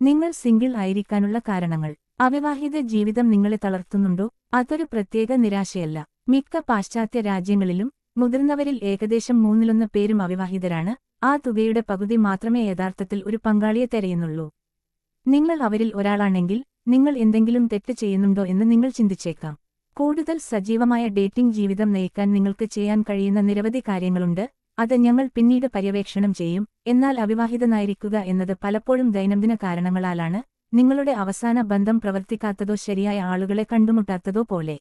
നിങ്ങൾ സിംഗിൾ ആയിരിക്കാനുള്ള കാരണങ്ങൾ. അവിവാഹിത ജീവിതം നിങ്ങളെ തളർത്തുന്നുണ്ടോ? അതൊരു പ്രത്യേക നിരാശയല്ല. മിക്ക പാശ്ചാത്യ രാജ്യങ്ങളിലും മുതിർന്നവരിൽ ഏകദേശം 1/3 പേരും അവിവാഹിതരാണ്. ആ തുകയുടെ പകുതി മാത്രമേ യഥാർത്ഥത്തിൽ ഒരു പങ്കാളിയെ തിരയുന്നുള്ളൂ. നിങ്ങൾ അവരിൽ ഒരാളാണെങ്കിൽ നിങ്ങൾ എന്തെങ്കിലും തെറ്റ് ചെയ്യുന്നുണ്ടോ എന്ന് നിങ്ങൾ ചിന്തിച്ചേക്കാം. കൂടുതൽ സജീവമായ ഡേറ്റിംഗ് ജീവിതം നയിക്കാൻ നിങ്ങൾക്ക് ചെയ്യാൻ കഴിയുന്ന നിരവധി കാര്യങ്ങളുണ്ട്. അത് ഞങ്ങൾ പിന്നീട് പര്യവേക്ഷണം ചെയ്യും. എന്നാൽ അവിവാഹിതനായിരിക്കുക എന്നത് പലപ്പോഴും ദൈനംദിന കാരണങ്ങളാലാണ്, നിങ്ങളുടെ അവസാന ബന്ധം പ്രവർത്തിക്കാത്തതോ ശരിയായ ആളുകളെ കണ്ടുമുട്ടാത്തതോ പോലെ.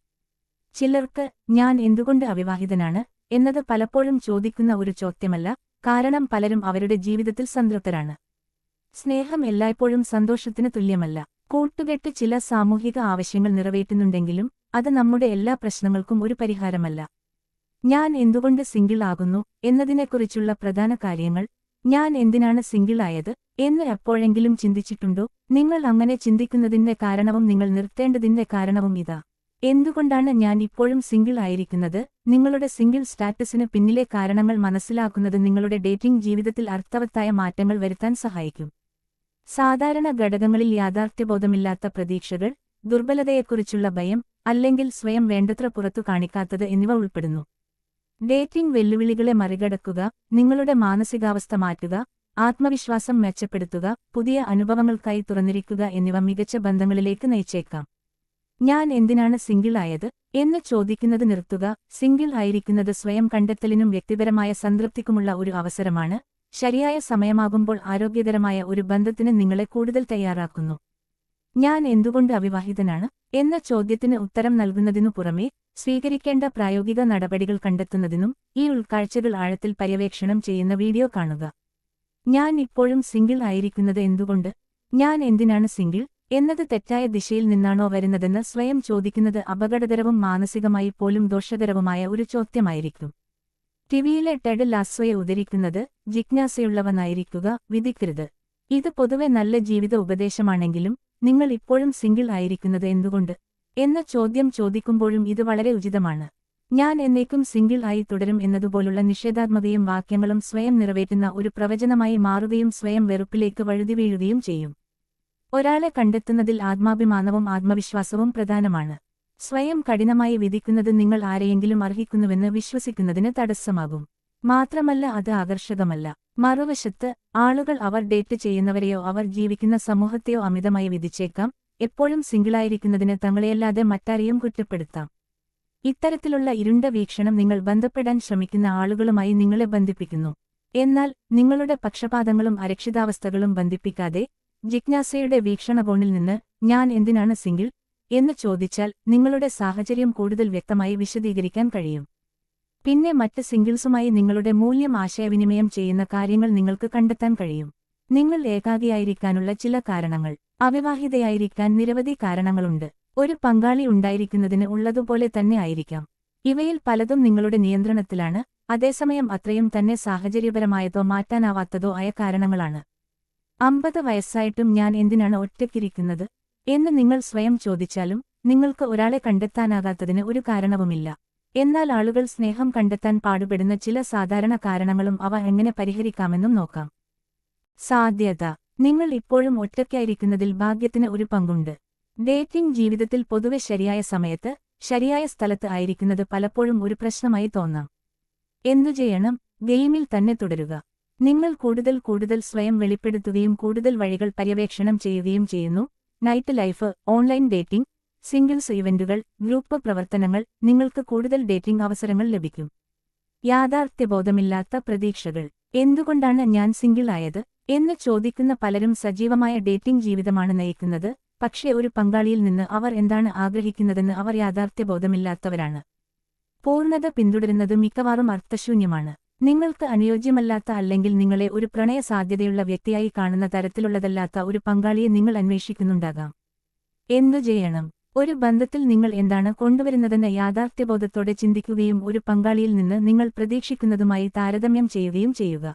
ചിലർക്ക് ഞാൻ എന്തുകൊണ്ട് അവിവാഹിതനാണ് എന്നത് പലപ്പോഴും ചോദിക്കുന്ന ഒരു ചോദ്യമല്ല, കാരണം പലരും അവരുടെ ജീവിതത്തിൽ സംതൃപ്തരാണ്. സ്നേഹം എല്ലായ്പ്പോഴും സന്തോഷത്തിന് തുല്യമല്ല. കൂട്ടുകെട്ട് ചില സാമൂഹിക ആവശ്യങ്ങൾ നിറവേറ്റുന്നുണ്ടെങ്കിലും അത് നമ്മുടെ എല്ലാ പ്രശ്നങ്ങൾക്കും ഒരു പരിഹാരമല്ല. ഞാൻ എന്തുകൊണ്ട് സിംഗിൾ ആകുന്നു എന്നതിനെക്കുറിച്ചുള്ള പ്രധാന കാര്യങ്ങൾ. ഞാൻ എന്തിനാണ് സിംഗിൾ ആയത് എന്ന് എപ്പോഴെങ്കിലും ചിന്തിച്ചിട്ടുണ്ടോ? നിങ്ങൾ അങ്ങനെ ചിന്തിക്കുന്നതിന്റെ കാരണവും നിങ്ങൾ നിർത്തേണ്ടതിന്റെ കാരണവും ഇതാ. എന്തുകൊണ്ടാണ് ഞാൻ ഇപ്പോഴും സിംഗിൾ ആയിരിക്കുന്നത്? നിങ്ങളുടെ സിംഗിൾ സ്റ്റാറ്റസിന് പിന്നിലെ കാരണങ്ങൾ മനസ്സിലാക്കുന്നത് നിങ്ങളുടെ ഡേറ്റിംഗ് ജീവിതത്തിൽ അർത്ഥവത്തായ മാറ്റങ്ങൾ വരുത്താൻ സഹായിക്കും. സാധാരണ ഘടകങ്ങളിൽ യാഥാർത്ഥ്യബോധമില്ലാത്ത പ്രതീക്ഷകൾ, ദുർബലതയെക്കുറിച്ചുള്ള ഭയം, അല്ലെങ്കിൽ സ്വയം വേണ്ടത്ര പുറത്തു കാണിക്കാത്തത് എന്നിവ ഉൾപ്പെടുന്നു. ഡേറ്റിംഗ് വെല്ലുവിളികളെ മറികടക്കുക, നിങ്ങളുടെ മാനസികാവസ്ഥ മാറ്റുക, ആത്മവിശ്വാസം മെച്ചപ്പെടുത്തുക, പുതിയ അനുഭവങ്ങൾക്കായി തുറന്നിരിക്കുക എന്നിവ മികച്ച ബന്ധങ്ങളിലേക്ക് നയിച്ചേക്കാം. ഞാൻ എന്തിനാണ് സിംഗിൾ ആയത് എന്ന് ചോദിക്കുന്നത് നിർത്തുക. സിംഗിൾ ആയിരിക്കുന്നത് സ്വയം കണ്ടെത്തലിനും വ്യക്തിപരമായ സംതൃപ്തിക്കുമുള്ള ഒരു അവസരമാണ്. ശരിയായ സമയമാകുമ്പോൾ ആരോഗ്യകരമായ ഒരു ബന്ധത്തിന് നിങ്ങളെ കൂടുതൽ തയ്യാറാക്കുന്നു. ഞാൻ എന്തുകൊണ്ട് അവിവാഹിതനാണ് എന്ന ചോദ്യത്തിന് ഉത്തരം നൽകുന്നതിനു പുറമേ സ്വീകരിക്കേണ്ട പ്രായോഗിക നടപടികൾ കണ്ടെത്തുന്നതിനും ഈ ഉൾക്കാഴ്ചകൾ ആഴത്തിൽ പര്യവേക്ഷണം ചെയ്യുന്ന വീഡിയോ കാണുക. ഞാൻ ഇപ്പോഴും സിംഗിൾ ആയിരിക്കുന്നത് എന്തുകൊണ്ട്? ഞാൻ എന്തിനാണ് സിംഗിൾ എന്നത് തെറ്റായ ദിശയിൽ നിന്നാണോ വരുന്നതെന്ന് സ്വയം ചോദിക്കുന്നത് അപകടകരവും മാനസികമായി പോലും ദോഷകരവുമായ ഒരു ചോദ്യമായിരിക്കും. ടിവിയിലെ ടെഡ് ലാസ്സോയെ ഉദ്ധരിക്കുന്നത് ജിജ്ഞാസയുള്ളവനായിരിക്കുക, വിധിക്കരുത്. ഇത് പൊതുവെ നല്ല ജീവിത ഉപദേശമാണെങ്കിലും നിങ്ങൾ ഇപ്പോഴും സിംഗിൾ ആയിരിക്കുന്നത് എന്തുകൊണ്ട് എന്ന ചോദ്യം ചോദിക്കുമ്പോഴും ഇത് വളരെ ഉചിതമാണ്. ഞാൻ എന്നേക്കും സിംഗിൾ ആയി തുടരും എന്നതുപോലുള്ള നിഷേധാത്മകയും വാക്യങ്ങളും സ്വയം നിറവേറ്റുന്ന ഒരു പ്രവചനമായി മാറുകയും സ്വയം വെറുപ്പിലേക്ക് വഴുതിവീഴുകയും ചെയ്യും. ഒരാളെ കണ്ടെത്തുന്നതിൽ ആത്മാഭിമാനവും ആത്മവിശ്വാസവും പ്രധാനമാണ്. സ്വയം കഠിനമായി വിധിക്കുന്നത് നിങ്ങൾ ആരെയെങ്കിലും അർഹിക്കുന്നുവെന്ന് വിശ്വസിക്കുന്നതിന് തടസ്സമാകും. മാത്രമല്ല അത് ആകർഷകമല്ല. മറുവശത്ത് ആളുകൾ അവർ ഡേറ്റ് ചെയ്യുന്നവരെയോ അവർ ജീവിക്കുന്ന സമൂഹത്തെയോ അമിതമായി വിധിച്ചേക്കാം. എപ്പോഴും സിംഗിളായിരിക്കുന്നതിന് തങ്ങളെയല്ലാതെ മറ്റാരെയും കുറ്റപ്പെടുത്താം. ഇത്തരത്തിലുള്ള ഇരുണ്ട വീക്ഷണം നിങ്ങൾ ബന്ധപ്പെടാൻ ശ്രമിക്കുന്ന ആളുകളുമായി നിങ്ങളെ ബന്ധിപ്പിക്കുന്നു. എന്നാൽ നിങ്ങളുടെ പക്ഷപാതങ്ങളും അരക്ഷിതാവസ്ഥകളും ബന്ധിപ്പിക്കാതെ ജിജ്ഞാസയുടെ വീക്ഷണകോണിൽ നിന്ന് ഞാൻ എന്തിനാണ് സിംഗിൾ എന്ന് ചോദിച്ചാൽ നിങ്ങളുടെ സാഹചര്യം കൂടുതൽ വ്യക്തമായി വിശദീകരിക്കാൻ കഴിയും. പിന്നെ മറ്റ് സിംഗിൾസുമായി നിങ്ങളുടെ മൂല്യം ആശയവിനിമയം ചെയ്യുന്ന കാര്യങ്ങൾ നിങ്ങൾക്ക് കണ്ടെത്താൻ കഴിയും. നിങ്ങൾ ഏകാകിയായിരിക്കാനുള്ള ചില കാരണങ്ങൾ. അവിവാഹിതയായിരിക്കാൻ നിരവധി കാരണങ്ങളുണ്ട്. ഒരു പങ്കാളി ഉണ്ടായിരിക്കുന്നതിന് ഉള്ളതുപോലെ തന്നെ ആയിരിക്കാം. ഇവയിൽ പലതും നിങ്ങളുടെ നിയന്ത്രണത്തിലാണ്, അതേസമയം അത്രയും തന്നെ സാഹചര്യപരമായതോ മാറ്റാനാവാത്തതോ ആയ കാരണങ്ങളാണ്. 50 വയസ്സായിട്ടും ഞാൻ എന്തിനാണ് ഒറ്റയ്ക്കിരിക്കുന്നത് എന്ന് നിങ്ങൾ സ്വയം ചോദിച്ചാലും നിങ്ങൾക്ക് ഒരാളെ കണ്ടെത്താനാകാത്തതിന് ഒരു കാരണവുമില്ല. എന്നാൽ ആളുകൾ സ്നേഹം കണ്ടെത്താൻ പാടുപെടുന്ന ചില സാധാരണ കാരണങ്ങളും അവ എങ്ങനെ പരിഹരിക്കാമെന്നും നോക്കാം. സാധ്യത. നിങ്ങൾ ഇപ്പോഴും ഒറ്റയ്ക്കായിരിക്കുന്നതിൽ ഭാഗ്യത്തിന് ഒരു പങ്കുണ്ട്. ഡേറ്റിംഗ് ജീവിതത്തിൽ പൊതുവെ ശരിയായ സമയത്ത് ശരിയായ സ്ഥലത്ത് ആയിരിക്കുന്നത് പലപ്പോഴും ഒരു പ്രശ്നമായി തോന്നാം. എന്തു ചെയ്യണം? ഗെയിമിൽ തന്നെ തുടരുക. നിങ്ങൾ കൂടുതൽ സ്വയം വെളിപ്പെടുത്തുകയും കൂടുതൽ വഴികൾ പര്യവേക്ഷണം ചെയ്യുകയും ചെയ്യുന്നു. Night life, online dating, singles ഇവന്റുകൾ, ഗ്രൂപ്പ് പ്രവർത്തനങ്ങൾ, നിങ്ങൾക്ക് കൂടുതൽ ഡേറ്റിംഗ് അവസരങ്ങൾ ലഭിക്കും. യാഥാർത്ഥ്യബോധമില്ലാത്ത പ്രതീക്ഷകൾ. എന്തുകൊണ്ടാണ് ഞാൻ സിംഗിൾ ആയത് എന്ന് ചോദിക്കുന്ന പലരും സജീവമായ ഡേറ്റിംഗ് ജീവിതമാണ് നയിക്കുന്നത്. പക്ഷേ ഒരു പങ്കാളിയിൽ നിന്ന് അവർ എന്താണ് ആഗ്രഹിക്കുന്നതെന്ന് അവർ യാഥാർത്ഥ്യബോധമില്ലാത്തവരാണ്. പൂർണ്ണത പിന്തുടരുന്നത് മിക്കവാറും അർത്ഥശൂന്യമാണ്. നിങ്ങൾക്ക് അനുയോജ്യമല്ലാത്ത അല്ലെങ്കിൽ നിങ്ങളെ ഒരു പ്രണയ സാധ്യതയുള്ള വ്യക്തിയായി കാണുന്ന തരത്തിലുള്ളതല്ലാത്ത ഒരു പങ്കാളിയെ നിങ്ങൾ അന്വേഷിക്കുന്നുണ്ടാകാം. എന്തു ചെയ്യണം? ഒരു ബന്ധത്തിൽ നിങ്ങൾ എന്താണ് കൊണ്ടുവരുന്നതെന്ന് യാഥാർത്ഥ്യബോധത്തോടെ ചിന്തിക്കുകയും ഒരു പങ്കാളിയിൽ നിന്ന് നിങ്ങൾ പ്രതീക്ഷിക്കുന്നതുമായി താരതമ്യം ചെയ്യുകയും ചെയ്യുക.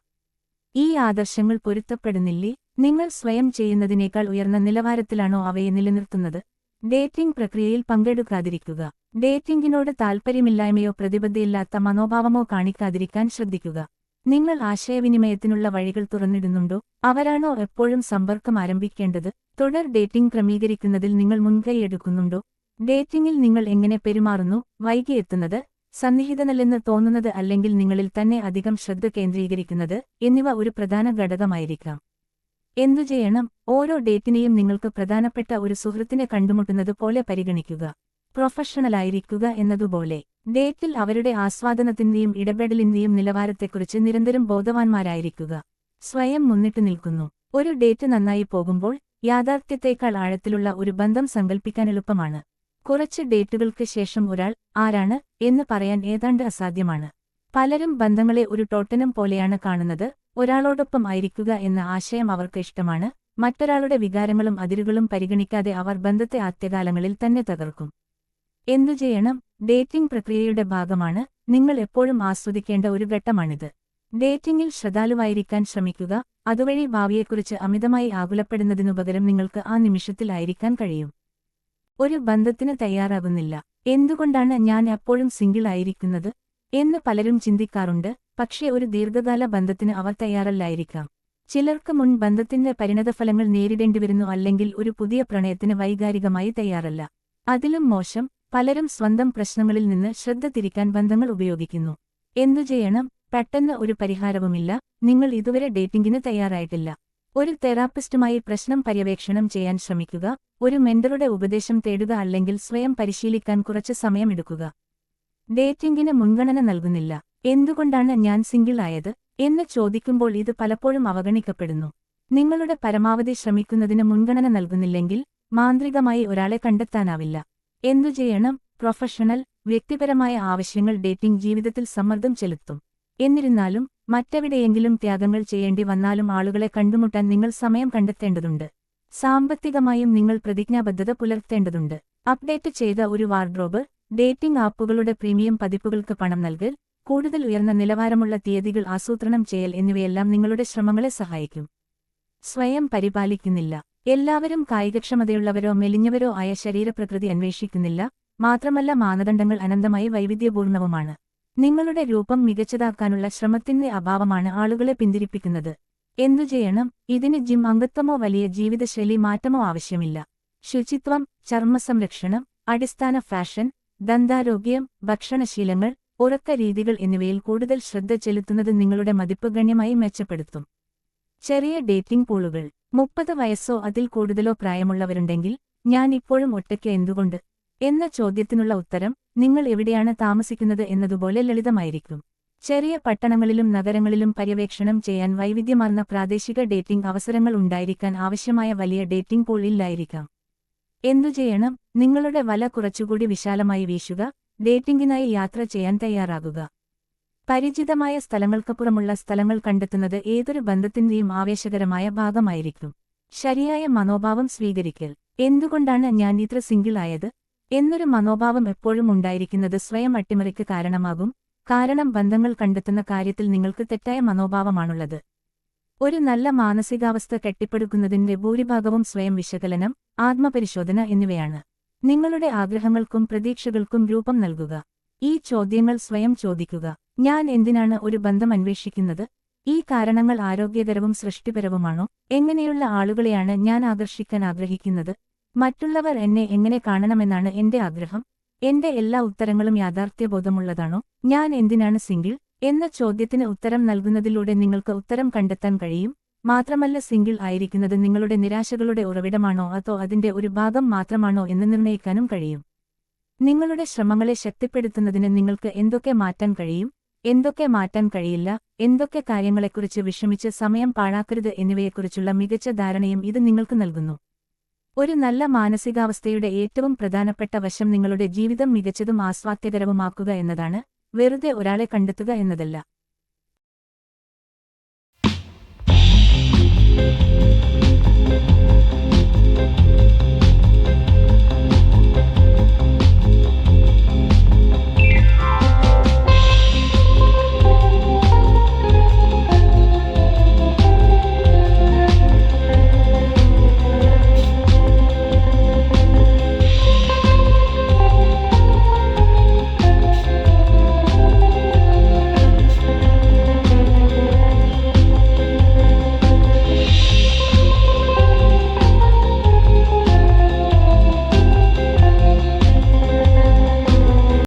ഈ ആദർശങ്ങൾ പൊരുത്തപ്പെടുന്നില്ലേ? നിങ്ങൾ സ്വയം ചെയ്യുന്നതിനേക്കാൾ ഉയർന്ന നിലവാരത്തിലാണോ അവയെ നിലനിർത്തുന്നത്? ഡേറ്റിംഗ് പ്രക്രിയയിൽ പങ്കെടുക്കാതിരിക്കുക. ഡേറ്റിംഗിനോട് താൽപ്പര്യമില്ലായ്മയോ പ്രതിബദ്ധതയില്ലാത്ത മനോഭാവമോ കാണിക്കാതിരിക്കാൻ ശ്രദ്ധിക്കുക. നിങ്ങൾ ആശയവിനിമയത്തിനുള്ള വഴികൾ തുറന്നിടുന്നുണ്ടോ? അവരാണോ എപ്പോഴും സമ്പർക്കം ആരംഭിക്കേണ്ടത്? തുടർ ഡേറ്റിംഗ് ക്രമീകരിക്കുന്നതിൽ നിങ്ങൾ മുൻകൈയെടുക്കുന്നുണ്ടോ? ഡേറ്റിംഗിൽ നിങ്ങൾ എങ്ങനെ പെരുമാറുന്നു? വൈകിയെത്തുന്നത്, സന്നിഹിതനല്ലെന്ന് തോന്നുന്നത് അല്ലെങ്കിൽ നിങ്ങളിൽ തന്നെ അധികം ശ്രദ്ധ കേന്ദ്രീകരിക്കുന്നത് എന്നിവ ഒരു പ്രധാന ഘടകമായിരിക്കാം. എന്തു ചെയ്യണം? ഓരോ ഡേറ്റിനെയും നിങ്ങൾക്ക് പ്രധാനപ്പെട്ട ഒരു സുഹൃത്തിനെ കണ്ടുമുട്ടുന്നത് പോലെ പരിഗണിക്കുക. പ്രൊഫഷണലായിരിക്കുക എന്നതുപോലെ ഡേറ്റിൽ അവരുടെ ആസ്വാദനത്തിന്റെയും ഇടപെടലിന്റെയും നിലവാരത്തെക്കുറിച്ച് നിരന്തരം ബോധവാന്മാരായിരിക്കുക. സ്വയം മുന്നിട്ടു നിൽക്കുന്നു. ഒരു ഡേറ്റ് നന്നായി പോകുമ്പോൾ യാഥാർത്ഥ്യത്തേക്കാൾ ആഴത്തിലുള്ള ഒരു ബന്ധം സങ്കൽപ്പിക്കാൻ എളുപ്പമാണ്. കുറച്ച് ഡേറ്റുകൾക്ക് ശേഷം ഒരാൾ ആരാണ് എന്ന് പറയാൻ ഏതാണ്ട് അസാധ്യമാണ്. പലരും ബന്ധങ്ങളെ ഒരു ടോട്ടനം പോലെയാണ് കാണുന്നത്. ഒരാളോടൊപ്പം ആയിരിക്കുക എന്ന ആശയം അവർക്ക് ഇഷ്ടമാണ്. മറ്റൊരാളുടെ വികാരങ്ങളും അതിരുകളും പരിഗണിക്കാതെ അവർ ബന്ധത്തെ ആദ്യകാലങ്ങളിൽ തന്നെ തകർക്കും. എന്തു ചെയ്യണം? ഡേറ്റിംഗ് പ്രക്രിയയുടെ ഭാഗമാണ്. നിങ്ങൾ എപ്പോഴും ആസ്വദിക്കേണ്ട ഒരു ഘട്ടമാണിത്. ഡേറ്റിംഗിൽ ശ്രദ്ധാലുവായിരിക്കാൻ ശ്രമിക്കുക. അതുവഴി ഭാവിയെക്കുറിച്ച് അമിതമായി ആകുലപ്പെടുന്നതിനുപകരം നിങ്ങൾക്ക് ആ നിമിഷത്തിൽ ആയിരിക്കാൻ കഴിയും. ഒരു ബന്ധത്തിന് തയ്യാറാകുന്നില്ല. എന്തുകൊണ്ടാണ് ഞാൻ എപ്പോഴും സിംഗിൾ ആയിരിക്കുന്നത് എന്ന് പലരും ചിന്തിക്കാറുണ്ട്. പക്ഷേ ഒരു ദീർഘകാല ബന്ധത്തിന് അവർ തയ്യാറല്ലായിരിക്കാം. ചിലർക്ക് മുൻ ബന്ധത്തിന്റെ പരിണതഫലങ്ങൾ നേരിടേണ്ടിവരുന്നു, അല്ലെങ്കിൽ ഒരു പുതിയ പ്രണയത്തിന് വൈകാരികമായി തയ്യാറല്ല. അതിലും മോശം, പലരും സ്വന്തം പ്രശ്നങ്ങളിൽ നിന്ന് ശ്രദ്ധ തിരിക്കാൻ ബന്ധങ്ങൾ ഉപയോഗിക്കുന്നു. എന്തു ചെയ്യണം? പെട്ടെന്ന് ഒരു പരിഹാരവുമില്ല. നിങ്ങൾ ഇതുവരെ ഡേറ്റിംഗിന് തയ്യാറായിട്ടില്ല. ഒരു തെറാപ്പിസ്റ്റുമായി പ്രശ്നം പര്യവേക്ഷണം ചെയ്യാൻ ശ്രമിക്കുക. ഒരു മെന്ററുടെ ഉപദേശം തേടുക, അല്ലെങ്കിൽ സ്വയം പരിശീലിക്കാൻ കുറച്ച് സമയം എടുക്കുക. ഡേറ്റിംഗിന് മുൻഗണന നൽകുന്നില്ല. എന്തുകൊണ്ടാണ് ഞാൻ സിംഗിൾ ആയത് എന്ന് ചോദിക്കുമ്പോൾ ഇത് പലപ്പോഴും അവഗണിക്കപ്പെടുന്നു. നിങ്ങളുടെ പരമാവധി ശ്രമിക്കുന്നതിന് മുൻഗണന നൽകുന്നില്ലെങ്കിൽ മാന്ത്രികമായി ഒരാളെ കണ്ടെത്താനാവില്ല. എന്തു ചെയ്യണം? പ്രൊഫഷണൽ, വ്യക്തിപരമായ ആവശ്യങ്ങൾ ഡേറ്റിംഗ് ജീവിതത്തിൽ സമ്മർദ്ദം ചെലുത്തും. എന്നിരുന്നാലും മറ്റെവിടെയെങ്കിലും ത്യാഗങ്ങൾ ചെയ്യേണ്ടി വന്നാലും ആളുകളെ കണ്ടുമുട്ടാൻ നിങ്ങൾ സമയം കണ്ടെത്തേണ്ടതുണ്ട്. സാമ്പത്തികമായും നിങ്ങൾ പ്രതിജ്ഞാബദ്ധത പുലർത്തേണ്ടതുണ്ട്. അപ്ഡേറ്റ് ചെയ്ത ഒരു വാർഡ്രോബ്, ഡേറ്റിംഗ് ആപ്പുകളുടെ പ്രീമിയം പതിപ്പുകൾക്ക് പണം നൽകൽ, കൂടുതൽ ഉയർന്ന നിലവാരമുള്ള തീയതികൾ ആസൂത്രണം ചെയ്യൽ എന്നിവയെല്ലാം നിങ്ങളുടെ ശ്രമങ്ങളെ സഹായിക്കും. സ്വയം പരിപാലിക്കുന്നില്ല. എല്ലാവരും കായികക്ഷമതയുള്ളവരോ മെലിഞ്ഞവരോ ആയ ശരീരപ്രകൃതി അന്വേഷിക്കുന്നില്ല. മാത്രമല്ല, മാനദണ്ഡങ്ങൾ അനന്തമായി വൈവിധ്യപൂർണവുമാണ്. നിങ്ങളുടെ രൂപം മികച്ചതാക്കാനുള്ള ശ്രമത്തിന്റെ അഭാവമാണ് ആളുകളെ പിന്തിരിപ്പിക്കുന്നത്. എന്തു ചെയ്യണം? ഇതിന് ജിം അംഗത്വമോ വലിയ ജീവിതശൈലി മാറ്റമോ ആവശ്യമില്ല. ശുചിത്വം, ചർമ്മസംരക്ഷണം, അടിസ്ഥാന ഫാഷൻ, ദന്താരോഗ്യം, ഭക്ഷണശീലങ്ങൾ, ഉറക്ക രീതികൾ എന്നിവയിൽ കൂടുതൽ ശ്രദ്ധ ചെലുത്തുന്നത് നിങ്ങളുടെ മതിപ്പ് ഗണ്യമായി മെച്ചപ്പെടുത്തും. ചെറിയ ഡേറ്റിംഗ് പൂളുകൾ. 30 വയസ്സോ അതിൽ കൂടുതലോ പ്രായമുള്ളവരുണ്ടെങ്കിൽ ഞാൻ ഇപ്പോഴും ഒറ്റയ്ക്ക് എന്തുകൊണ്ട് എന്ന ചോദ്യത്തിനുള്ള ഉത്തരം നിങ്ങൾ എവിടെയാണ് താമസിക്കുന്നത് എന്നതുപോലെ ലളിതമായിരിക്കും. ചെറിയ പട്ടണങ്ങളിലും നഗരങ്ങളിലും പര്യവേക്ഷണം ചെയ്യാൻ വൈവിധ്യമാർന്ന പ്രാദേശിക ഡേറ്റിംഗ് അവസരങ്ങൾ ഉണ്ടായിരിക്കാൻ ആവശ്യമായ വലിയ ഡേറ്റിംഗ് പൂൾ ഇല്ലായിരിക്കാം. എന്തു ചെയ്യണം? നിങ്ങളുടെ വല കുറച്ചുകൂടി വിശാലമായി വീശുക. ഡേറ്റിംഗിനായി യാത്ര ചെയ്യാൻ തയ്യാറാകുക. പരിചിതമായ സ്ഥലങ്ങൾക്കപ്പുറമുള്ള സ്ഥലങ്ങൾ കണ്ടെത്തുന്നത് ഏതൊരു ബന്ധത്തിന്റെയും ആവേശകരമായ ഭാഗമായിരിക്കും. ശരിയായ മനോഭാവം സ്വീകരിക്കൽ. എന്തുകൊണ്ടാണ് ഞാൻ ഇത്ര സിംഗിൾ ആയത് എന്നൊരു മനോഭാവം എപ്പോഴും ഉണ്ടായിരിക്കുന്നത് സ്വയം അട്ടിമറിക്ക് കാരണമാകും. കാരണം ബന്ധങ്ങൾ കണ്ടെത്തുന്ന കാര്യത്തിൽ നിങ്ങൾക്ക് തെറ്റായ മനോഭാവമാണുള്ളത്. ഒരു നല്ല മാനസികാവസ്ഥ കെട്ടിപ്പടുക്കുന്നതിന്റെ ഭൂരിഭാഗവും സ്വയം വിശകലനം, ആത്മപരിശോധന എന്നിവയാണ്. നിങ്ങളുടെ ആഗ്രഹങ്ങൾക്കും പ്രതീക്ഷകൾക്കും രൂപം നൽകുക. ഈ ചോദ്യങ്ങൾ സ്വയം ചോദിക്കുക. ഞാൻ എന്തിനാണ് ഒരു ബന്ധം അന്വേഷിക്കുന്നത്? ഈ കാരണങ്ങൾ ആരോഗ്യകരവും സൃഷ്ടിപരവുമാണോ? എങ്ങനെയുള്ള ആളുകളെയാണ് ഞാൻ ആകർഷിക്കാൻ ആഗ്രഹിക്കുന്നത്? മറ്റുള്ളവർ എന്നെ എങ്ങനെ കാണണമെന്നാണ് എന്റെ ആഗ്രഹം? എന്റെ എല്ലാ ഉത്തരങ്ങളും യാഥാർത്ഥ്യബോധമുള്ളതാണോ? ഞാൻ എന്തിനാണ് സിംഗിൾ എന്ന ചോദ്യത്തിന് ഉത്തരം നൽകുന്നതിലൂടെ നിങ്ങൾക്ക് ഉത്തരം കണ്ടെത്താൻ കഴിയും. മാത്രമല്ല, സിംഗിൾ ആയിരിക്കുന്നത് നിങ്ങളുടെ നിരാശകളുടെ ഉറവിടമാണോ അതോ അതിന്റെ ഒരു ഭാഗം മാത്രമാണോ എന്ന് നിർണ്ണയിക്കാനും കഴിയും. നിങ്ങളുടെ ശ്രമങ്ങളെ ശക്തിപ്പെടുത്തുന്നതിന് നിങ്ങൾക്ക് എന്തൊക്കെ മാറ്റാൻ കഴിയും, എന്തൊക്കെ മാറ്റാൻ കഴിയില്ല, എന്തൊക്കെ കാര്യങ്ങളെക്കുറിച്ച് വിഷമിച്ച് സമയം പാഴാക്കരുത് എന്നിവയെക്കുറിച്ചുള്ള മികച്ച ധാരണയും ഇത് നിങ്ങൾക്ക് നൽകുന്നു. ഒരു നല്ല മാനസികാവസ്ഥയുടെ ഏറ്റവും പ്രധാനപ്പെട്ട വശം നിങ്ങളുടെ ജീവിതം മികച്ചതും ആസ്വാദ്യകരവുമാക്കുക എന്നതാണ്, വെറുതെ ഒരാളെ കണ്ടെത്തുക എന്നതല്ല.